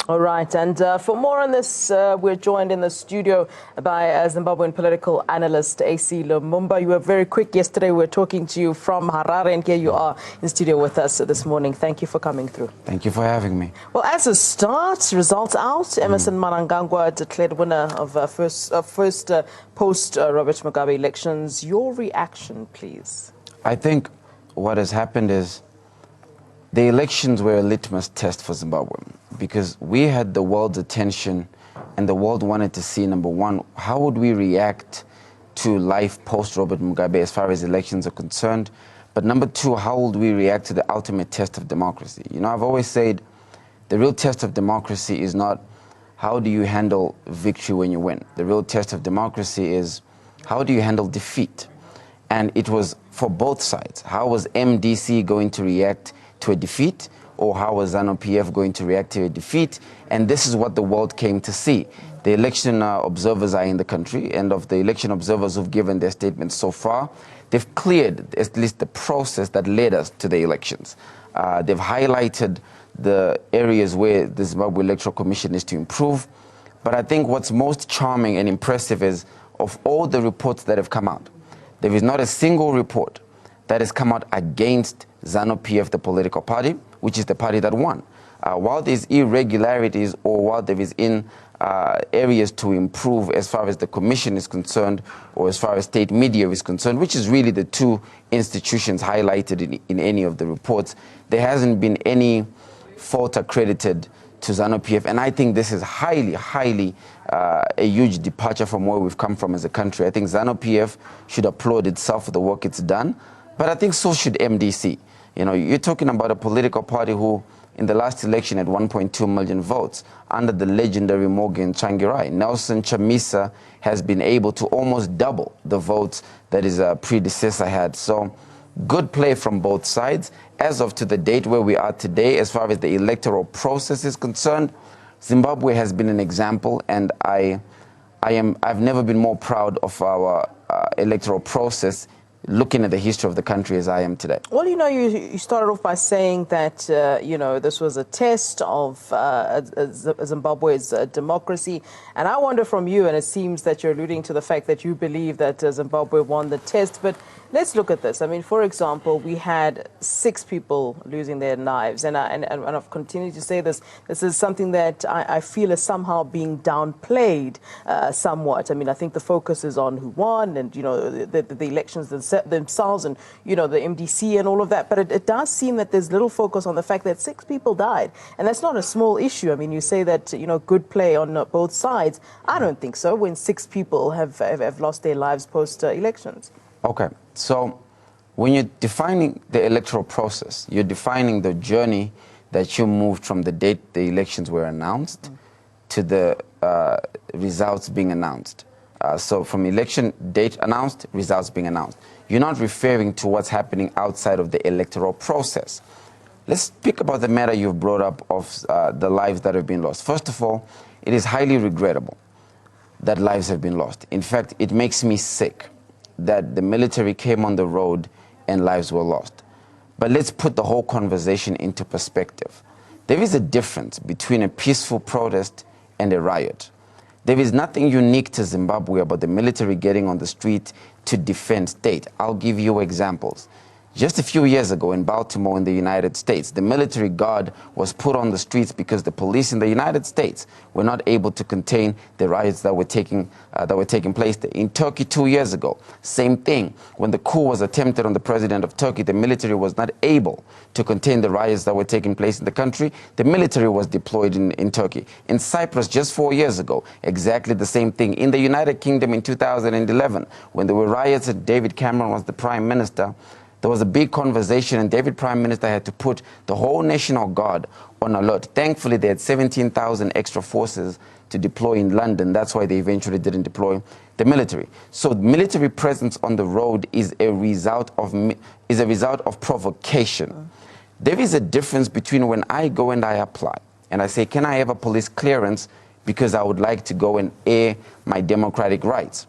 All right, and for more on this, we're joined in the studio by Zimbabwean political analyst Acie Lumumba. You were very quick yesterday. We were talking to you from Harare, and here you are in studio with us this morning. Thank you for coming through. Thank you for having me. Well, as a start, results out. Emerson Mnangagwa declared winner of first post-Robert Mugabe elections. Your reaction, please? I think what has happened is the elections were a litmus test for Zimbabwe because we had the world's attention and the world wanted to see, number one, how would we react to life post-Robert Mugabe as far as elections are concerned? But number two, how would we react to the ultimate test of democracy? You know, I've always said the real test of democracy is not how do you handle victory when you win. The real test of democracy is how do you handle defeat? And it was for both sides. How was MDC going to react to a defeat, or how was ZANU-PF going to react to a defeat? And this is what the world came to see. The election observers are in the country, and of the election observers who've given their statements so far, they've cleared at least the process that led us to the elections. They've highlighted the areas where the Zimbabwe Electoral Commission is to improve. But I think what's most charming and impressive is of all the reports that have come out, there is not a single report that has come out against ZANU-PF, the political party, which is the party that won. While there's irregularities or while there is areas to improve as far as the commission is concerned or as far as state media is concerned, which is really the two institutions highlighted in any of the reports, there hasn't been any fault accredited to ZANU-PF. And I think this is highly a huge departure from where we've come from as a country. I think ZANU-PF should applaud itself for the work it's done, but I think so should MDC. You know, you're talking about a political party who, in the last election, had 1.2 million votes under the legendary Morgan Tsvangirai. Nelson Chamisa has been able to almost double the votes that his predecessor had. So, good play from both sides. As of to the date where we are today, as far as the electoral process is concerned, Zimbabwe has been an example, and I've never been more proud of our electoral process, looking at the history of the country as I am today. Well, you know, you started off by saying that, you know, this was a test of Zimbabwe's democracy. And I wonder from you, and it seems that you're alluding to the fact that you believe that Zimbabwe won the test, but let's look at this. I mean, for example, we had 6 people losing their lives, and I've continued to say this. This is something that I feel is somehow being downplayed somewhat. I mean, I think the focus is on who won and, you know, the elections themselves and, you know, the MDC and all of that. But it does seem that there's little focus on the fact that 6 people died. And that's not a small issue. I mean, you say that, you know, good play on both sides. I don't think so when 6 people have lost their lives post-elections. Okay, so when you're defining the electoral process, you're defining the journey that you moved from the date the elections were announced to the results being announced. So from election date announced, results being announced. You're not referring to what's happening outside of the electoral process. Let's speak about the matter you've brought up of the lives that have been lost. First of all, it is highly regrettable that lives have been lost. In fact, it makes me sick that the military came on the road and lives were lost. But let's put the whole conversation into perspective. There is a difference between a peaceful protest and a riot. There is nothing unique to Zimbabwe about the military getting on the street to defend state. I'll give you examples. Just a few years ago in Baltimore in the United States, the military guard was put on the streets because the police in the United States were not able to contain the riots that were taking place there. In Turkey 2 years ago, same thing. When the coup was attempted on the president of Turkey, the military was not able to contain the riots that were taking place in the country. The military was deployed in Turkey. In Cyprus just 4 years ago, exactly the same thing. In the United Kingdom in 2011, when there were riots and David Cameron was the prime minister, there was a big conversation and David Prime Minister had to put the whole National Guard on alert. Thankfully, they had 17,000 extra forces to deploy in London. That's why they eventually didn't deploy the military. So military presence on the road is a result of provocation. There is a difference between when I go and I apply and I say, can I have a police clearance because I would like to go and air my democratic rights?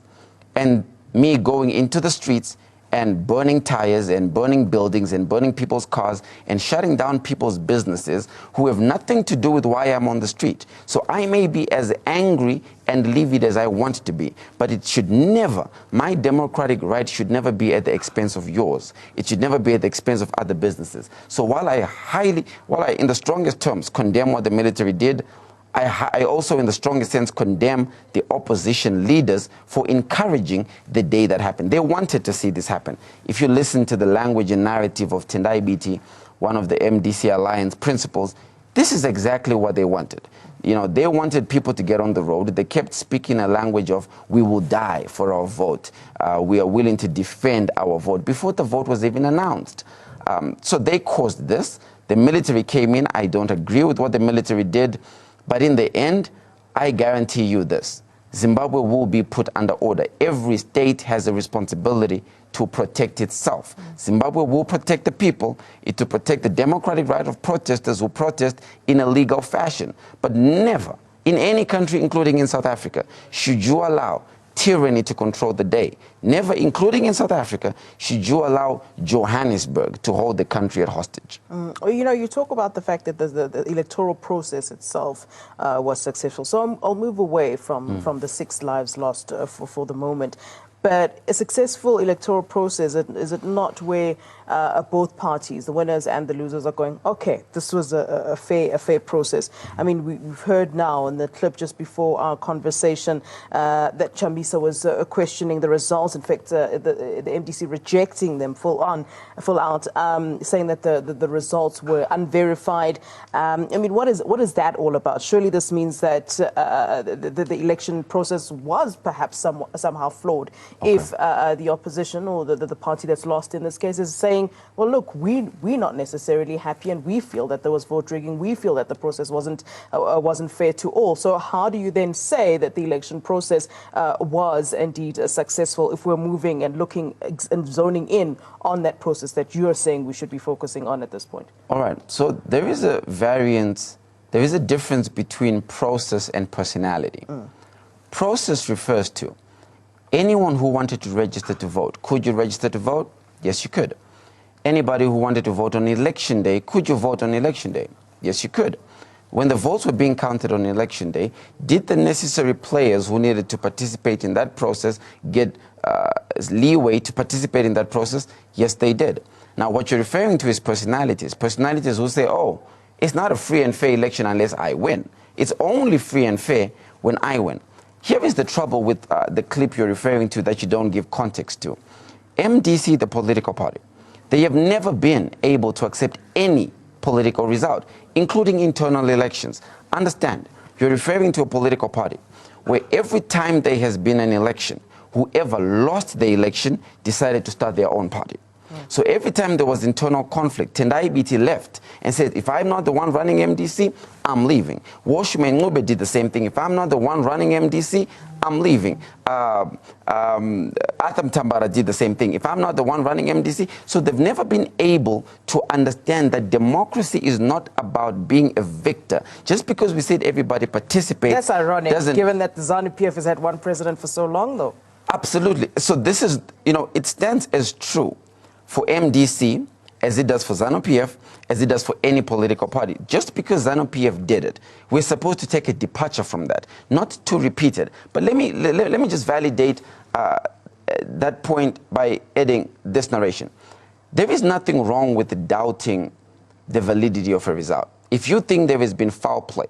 And me going into the streets and burning tires and burning buildings and burning people's cars and shutting down people's businesses who have nothing to do with why I'm on the street. So I may be as angry and livid as I want to be, but it should never, my democratic right should never be at the expense of yours. It should never be at the expense of other businesses. So while I in the strongest terms condemn what the military did, I also, in the strongest sense, condemn the opposition leaders for encouraging the day that happened. They wanted to see this happen. If you listen to the language and narrative of Tendai Biti, one of the MDC Alliance principles, this is exactly what they wanted. You know, they wanted people to get on the road. They kept speaking a language of, we will die for our vote. We are willing to defend our vote before the vote was even announced. So they caused this. The military came in. I don't agree with what the military did. But in the end, I guarantee you this, Zimbabwe will be put under order. Every state has a responsibility to protect itself. Zimbabwe will protect the people, to protect the democratic right of protesters who protest in a legal fashion. But never, in any country, including in South Africa, should you allow tyranny to control the day. Never, including in South Africa, should you allow Johannesburg to hold the country at hostage. Well, you know, you talk about the fact that the electoral process itself was successful. So I'll move away from the 6 lives lost for the moment. But a successful electoral process, is it not where both parties, the winners and the losers, are going, okay, this was a fair process? I mean, we've heard now in the clip just before our conversation that Chamisa was questioning the results. In fact, the MDC rejecting them full out, saying that the results were unverified. I mean, what is that all about? Surely this means that the election process was perhaps somehow flawed. Okay. If the opposition or the party that's lost in this case is saying, well, look, we're not necessarily happy and we feel that there was vote rigging, we feel that the process wasn't fair to all. So how do you then say that the election process was indeed successful if we're moving and looking and zoning in on that process that you're saying we should be focusing on at this point? All right. So there is a variance, there is a difference between process and personality. Process refers to anyone who wanted to register to vote. Could you register to vote? Yes, you could. Anybody who wanted to vote on election day, could you vote on election day? Yes, you could. When the votes were being counted on election day, did the necessary players who needed to participate in that process get leeway to participate in that process? Yes, they did. Now, what you're referring to is personalities. Personalities who say, oh, it's not a free and fair election unless I win. It's only free and fair when I win. Here is the trouble with the clip you're referring to that you don't give context to. MDC, the political party, they have never been able to accept any political result, including internal elections. Understand, you're referring to a political party where every time there has been an election, whoever lost the election decided to start their own party. So every time there was internal conflict, Tendai Biti left and said, if I'm not the one running MDC, I'm leaving. Washima Ngube did the same thing. If I'm not the one running MDC, I'm leaving. Atam Tambara did the same thing. If I'm not the one running MDC. So they've never been able to understand that democracy is not about being a victor. Just because we said everybody participates. That's ironic, given that the ZANU-PF has had one president for so long, though. Absolutely. So this is, you know, it stands as true for MDC, as it does for ZANU-PF, as it does for any political party. Just because ZANU-PF did it, we're supposed to take a departure from that, not to repeat it. But let me just validate that point by adding this narration. There is nothing wrong with doubting the validity of a result. If you think there has been foul play,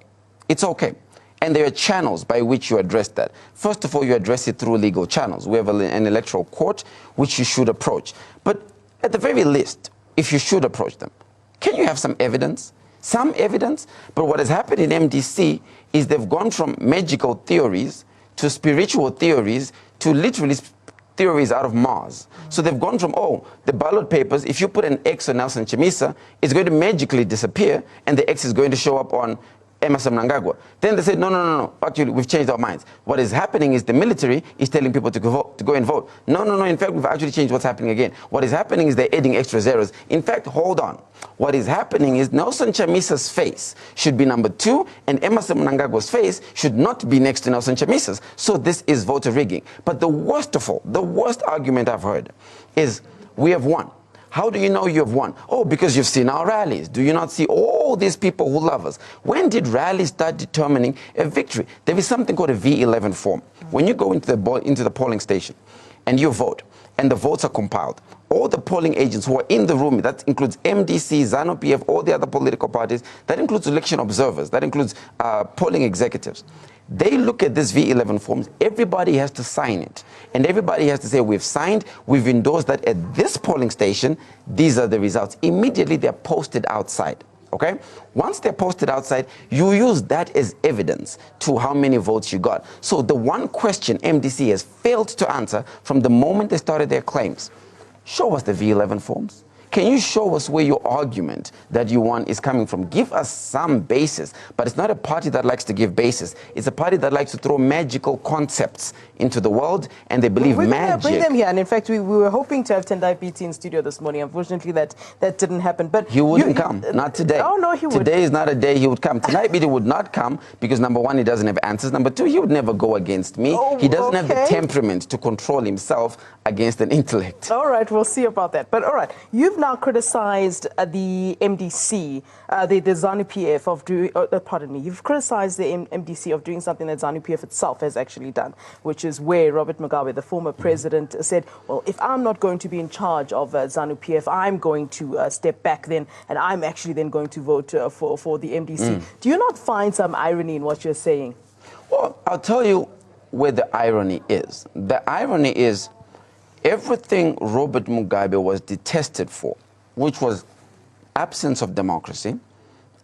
it's okay. And there are channels by which you address that. First of all, you address it through legal channels. We have an electoral court which you should approach. But at the very least, if you should approach them, can you have some evidence? Some evidence? But what has happened in MDC is they've gone from magical theories to spiritual theories to literally theories out of Mars. So they've gone from, oh, the ballot papers, if you put an X on Nelson Chamisa, it's going to magically disappear and the X is going to show up on Emerson Mnangagwa. Then they said, no, actually, we've changed our minds. What is happening is the military is telling people to go and vote. No, in fact, we've actually changed what's happening again. What is happening is they're adding extra zeros. In fact, hold on. What is happening is Nelson Chamisa's face should be number 2, and Emerson Mnangagwa's face should not be next to Nelson Chamisa's. So this is voter rigging. But the worst of all, the worst argument I've heard is we have won. How do you know you have won? Oh, because you've seen our rallies. Do you not see all these people who love us? When did rallies start determining a victory? There is something called a V11 form. When you go into the polling station and you vote, and the votes are compiled, all the polling agents who are in the room, that includes MDC, ZANU-PF, all the other political parties, that includes election observers, that includes polling executives. They look at this V11 forms, everybody has to sign it. And everybody has to say, we've signed, we've endorsed that at this polling station, these are the results. Immediately, they're posted outside, okay? Once they're posted outside, you use that as evidence to how many votes you got. So the one question MDC has failed to answer from the moment they started their claims, show us the V11 forms. Can you show us where your argument that you won is coming from? Give us some basis. But it's not a party that likes to give basis. It's a party that likes to throw magical concepts into the world, and they believe magic. Bring them here. And in fact, we were hoping to have Tendai PT in studio this morning. Unfortunately, that didn't happen. But he wouldn't come. Not today. Oh, no, he would. Today is not a day he would come. Tendai PT would not come because, number one, he doesn't have answers. Number two, he would never go against me. Oh, he doesn't have the temperament to control himself against an intellect. All right, we'll see about that. But all right, you've now criticized the MDC, the ZANU-PF of doing, pardon me, you've criticized the MDC of doing something that ZANU-PF itself has actually done, which is where Robert Mugabe, the former president, said, well, if I'm not going to be in charge of ZANU-PF, I'm going to step back then, and I'm actually then going to vote for the MDC. Do you not find some irony in what you're saying? Well, I'll tell you where the irony is. The irony is everything Robert Mugabe was detested for, which was absence of democracy,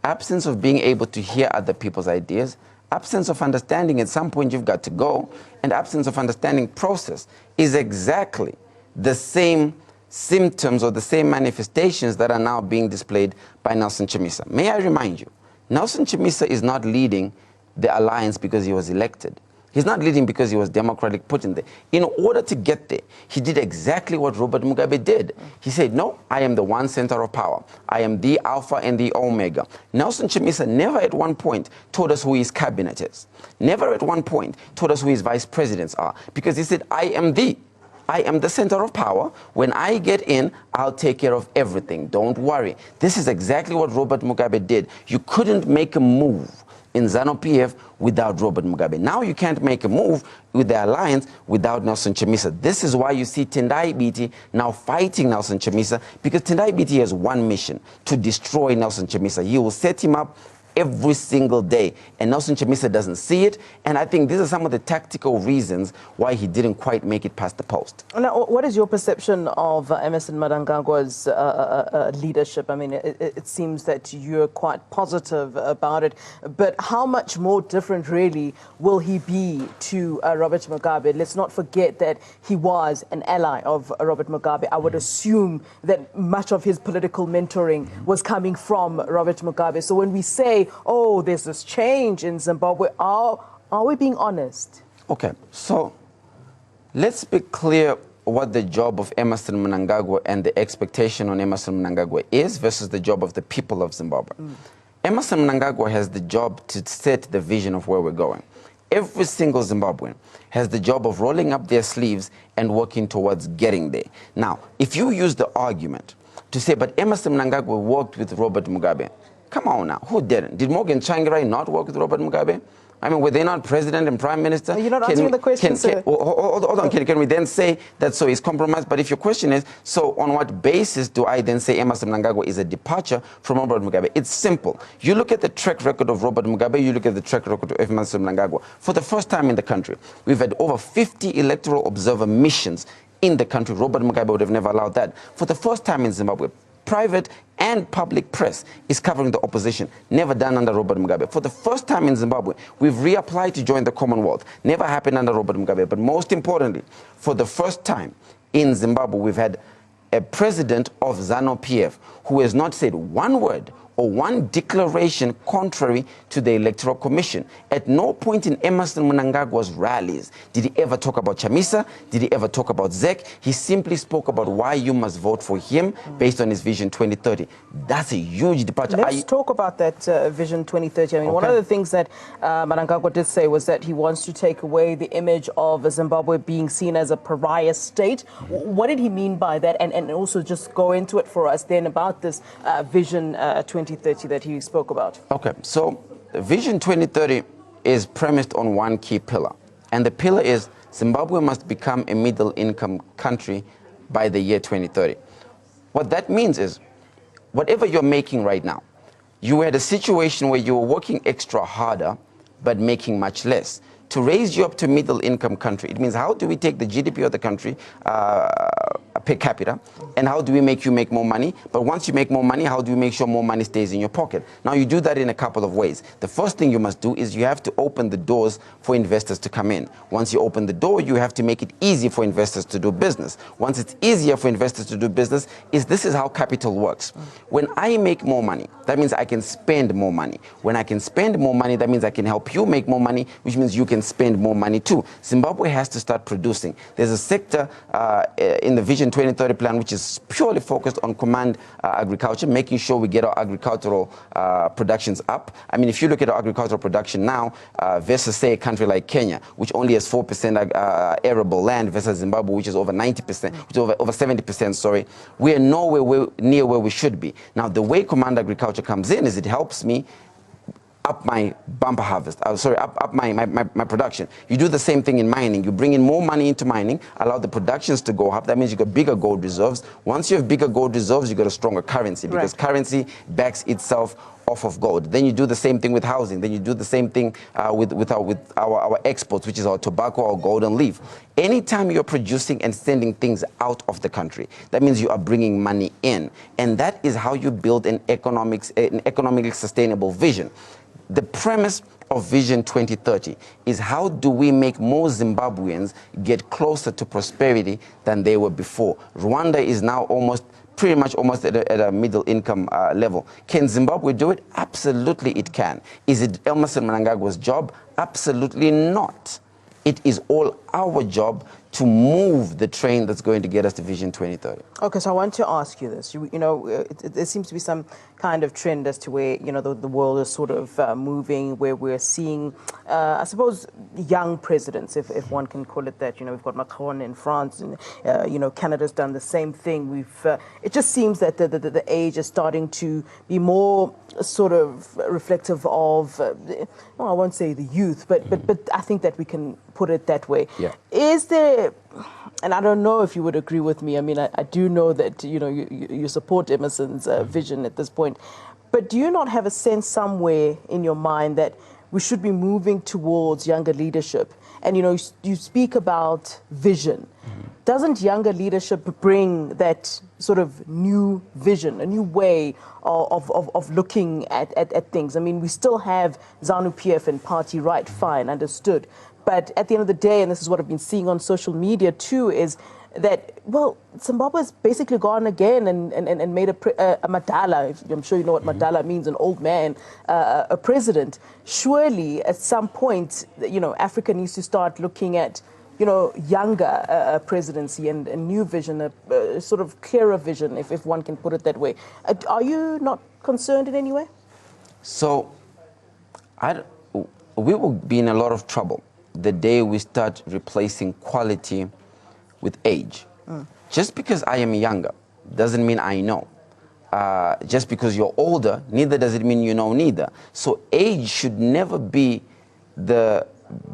absence of being able to hear other people's ideas, absence of understanding at some point you've got to go, and absence of understanding process is exactly the same symptoms or the same manifestations that are now being displayed by Nelson Chamisa. May I remind you, Nelson Chamisa is not leading the alliance because he was elected. He's not leading because he was democratically put in there. In order to get there, he did exactly what Robert Mugabe did. He said, no, I am the one center of power. I am the alpha and the omega. Nelson Chamisa never at one point told us who his cabinet is. Never at one point told us who his vice presidents are. Because he said, I am the center of power. When I get in, I'll take care of everything. Don't worry. This is exactly what Robert Mugabe did. You couldn't make a move in ZANU-PF without Robert Mugabe. Now you can't make a move with the alliance without Nelson Chamisa. This is why you see Tendai Biti now fighting Nelson Chamisa, because Tendai Biti has one mission, to destroy Nelson Chamisa. He will set him up every single day, and Nelson Chamisa doesn't see it, and I think these are some of the tactical reasons why he didn't quite make it past the post. Now, what is your perception of Emerson Mnangagwa's leadership? I mean, it seems that you're quite positive about it, but how much more different really will he be to Robert Mugabe? Let's not forget that he was an ally of Robert Mugabe. I would assume that much of his political mentoring was coming from Robert Mugabe. So when we say, oh, there's this change in Zimbabwe, are we being honest? Okay, so let's be clear what the job of Emerson Mnangagwa and the expectation on Emerson Mnangagwa is versus the job of the people of Zimbabwe. Emerson Mnangagwa has the job to set the vision of where we're going. Every single Zimbabwean has the job of rolling up their sleeves and working towards getting there. Now, if you use the argument to say, but Emerson Mnangagwa worked with Robert Mugabe, come on now, who didn't? Did Morgan Tsvangirai not work with Robert Mugabe? I mean, were they not president and prime minister? You're not answering the question, sir. Hold on, can we then say that so he's compromised? But if your question is, so on what basis do I then say Emerson Mnangagwa is a departure from Robert Mugabe? It's simple. You look at the track record of Robert Mugabe, you look at the track record of Emerson Mnangagwa. For the first time in the country, we've had over 50 electoral observer missions in the country. Robert Mugabe would have never allowed that. For the first time in Zimbabwe, private and public press is covering the opposition, never done under Robert Mugabe. For the first time in Zimbabwe, we've reapplied to join the Commonwealth. Never happened under Robert Mugabe. But most importantly, for the first time in Zimbabwe, we've had a president of ZANU-PF who has not said one word or one declaration contrary to the Electoral Commission. At no point in Emerson Mnangagwa's rallies did he ever talk about Chamisa, did he ever talk about ZEC. He simply spoke about why you must vote for him based on his Vision 2030. That's a huge departure. Let's talk about that Vision 2030. I mean, one of the things that Mnangagwa did say was that he wants to take away the image of Zimbabwe being seen as a pariah state. What did he mean by that? And also just go into it for us then about this Vision 2030 that he spoke about. Okay, so Vision 2030 is premised on one key pillar. And the pillar is Zimbabwe must become a middle-income country by the year 2030. What that means is, whatever you're making right now, you had a situation where you were working extra harder, but making much less. To raise you up to middle-income country, it means how do we take the GDP of the country per capita, and how do we make you make more money? But once you make more money, how do we make sure more money stays in your pocket? Now, you do that in a couple of ways. The first thing you must do is you have to open the doors for investors to come in. Once you open the door, you have to make it easy for investors to do business. Once it's easier for investors to do business, this is how capital works. When I make more money, that means I can spend more money. When I can spend more money, that means I can help you make more money, which means you can spend more money too. Zimbabwe has to start producing. There's a sector in the Vision 2030 plan which is purely focused on command agriculture, making sure we get our agricultural productions up. I mean, if you look at our agricultural production now versus, say, a country like Kenya, which only has 4% arable land, versus Zimbabwe, which is over 90%, which is over 70%, sorry, we are nowhere near where we should be. Now, the way command agriculture comes in is it helps me up my bumper harvest, up my production. You do the same thing in mining. You bring in more money into mining, allow the productions to go up. That means you got bigger gold reserves. Once you have bigger gold reserves, you got a stronger currency, because currency backs itself off of gold. Then you do the same thing with housing. Then you do the same thing with our exports, which is our tobacco, our golden leaf. Anytime you're producing and sending things out of the country, that means you are bringing money in. And that is how you build an economically sustainable vision. The premise of Vision 2030 is how do we make more Zimbabweans get closer to prosperity than they were before. Rwanda is now pretty much almost at a middle income level. Can Zimbabwe do it? Absolutely it can. Is it Emerson Mnangagwa's job? Absolutely not. It is all our job to move the train that's going to get us to Vision 2030. Okay, so I want to ask you this. You know, there seems to be some kind of trend as to where, you know, the world is sort of moving, where we're seeing, I suppose, young presidents, if one can call it that. You know, we've got Macron in France, and, you know, Canada's done the same thing. It just seems that the age is starting to be more sort of reflective of, well, I won't say the youth, but I think that we can put it that way. Yeah. Is there, and I don't know if you would agree with me, I mean, I do know that, you know, you support Emerson's vision at this point, but do you not have a sense somewhere in your mind that we should be moving towards younger leadership? And, you know, you speak about vision. Doesn't younger leadership bring that sort of new vision, a new way of looking at things? I mean, we still have ZANU-PF and party right, fine, understood. But at the end of the day, and this is what I've been seeing on social media too, is that, well, Zimbabwe's basically gone again and made a Madala. I'm sure you know what Madala means, an old man, a president. Surely, at some point, you know, Africa needs to start looking at, you know, younger presidency and a new vision, a sort of clearer vision, if one can put it that way. Are you not concerned in any way? So, we will be in a lot of trouble the day we start replacing quality with age. Just because I am younger doesn't mean I know. Just because you're older, neither does it mean you know neither. So age should never be the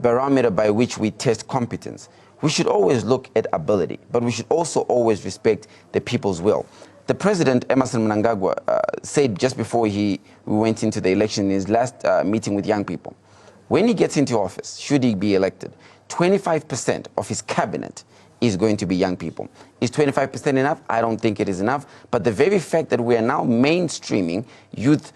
barometer by which we test competence. We should always look at ability, but we should also always respect the people's will. The president, Emerson Mnangagwa, said just before we went into the election in his last meeting with young people, when he gets into office, should he be elected, 25% of his cabinet is going to be young people. Is 25% enough? I don't think it is enough. But the very fact that we are now mainstreaming youth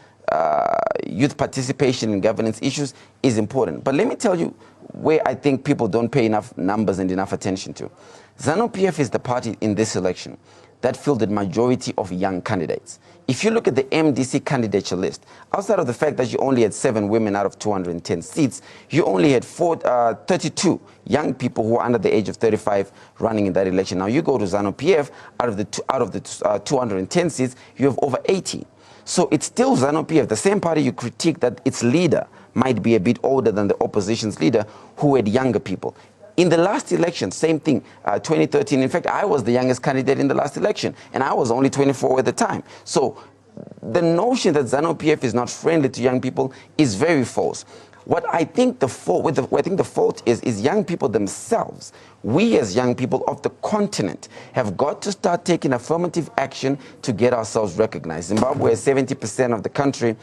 participation in governance issues is important. But let me tell you where I think people don't pay enough numbers and enough attention to. ZANU-PF is the party in this election that fielded majority of young candidates. If you look at the MDC candidature list, outside of the fact that you only had 7 women out of 210 seats, you only had 32 young people who were under the age of 35 running in that election. Now you go to ZANU-PF, out of the 210 seats, you have over 80. So it's still ZANU-PF, the same party you critique that its leader might be a bit older than the opposition's leader, who had younger people. In the last election, same thing, 2013. In fact, I was the youngest candidate in the last election, and I was only 24 at the time. So the notion that ZANU-PF is not friendly to young people is very false. What I think the fault is young people themselves. We as young people of the continent have got to start taking affirmative action to get ourselves recognized. Zimbabwe has 70% of the country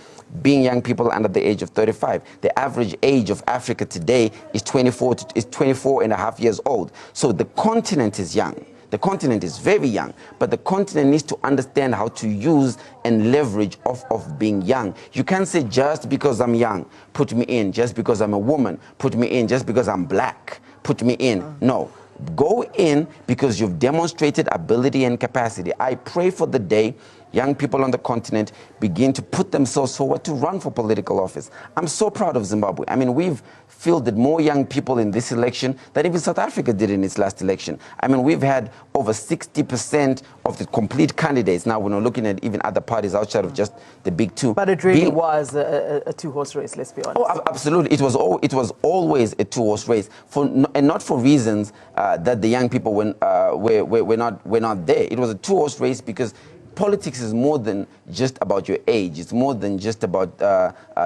being young people under the age of 35. The average age of Africa today is 24 and a half years old. So the continent is young. The continent is very young, but the continent needs to understand how to use and leverage off of being young. You can't say just because I'm young, put me in. Just because I'm a woman, put me in. Just because I'm black, put me in. No. Go in because you've demonstrated ability and capacity. I pray for the day young people on the continent begin to put themselves forward to run for political office. I'm so proud of Zimbabwe. I mean, we've fielded more young people in this election than even South Africa did in its last election. I mean, we've had over 60% of the complete candidates. Now, we're not looking at even other parties outside of just the big two. But it really was a two-horse race, let's be honest. Oh, absolutely. It was always a two-horse race, and not for reasons that the young people were not there. It was a two-horse race because politics is more than just about your age. It's more than just about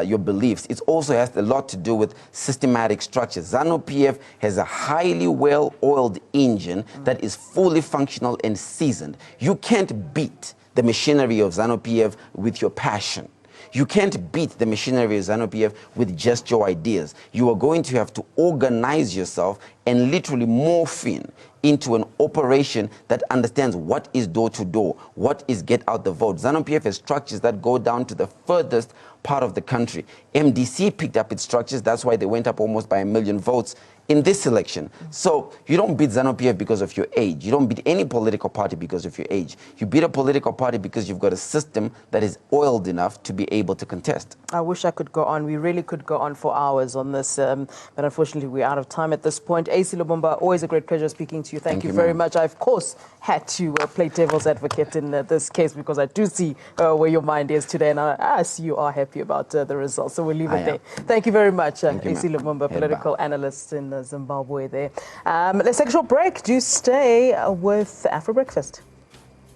your beliefs. It also has a lot to do with systematic structures. ZANU-PF has a highly well-oiled engine that is fully functional and seasoned. You can't beat the machinery of ZANU-PF with your passion. You can't beat the machinery of ZANU-PF with just your ideas. You are going to have to organize yourself and literally morph into an operation that understands what is door-to-door, what is get out the vote. ZANU-PF has structures that go down to the furthest part of the country. MDC picked up its structures. That's why they went up almost by 1 million votes in this election. So you don't beat ZANU-PF because of your age. You don't beat any political party because of your age. You beat a political party because you've got a system that is oiled enough to be able to contest. I wish I could go on. We really could go on for hours on this, but unfortunately we're out of time at this point. Acie Lumumba, always a great pleasure speaking to you. Thank you very much. I, of course, had to play devil's advocate in this case because I do see where your mind is today, and I see you are happy about the results. So we'll leave it there. Thank you very much, Acie Lumumba, political analyst in Zimbabwe there. Let's take a short break. Do stay with Afro Breakfast.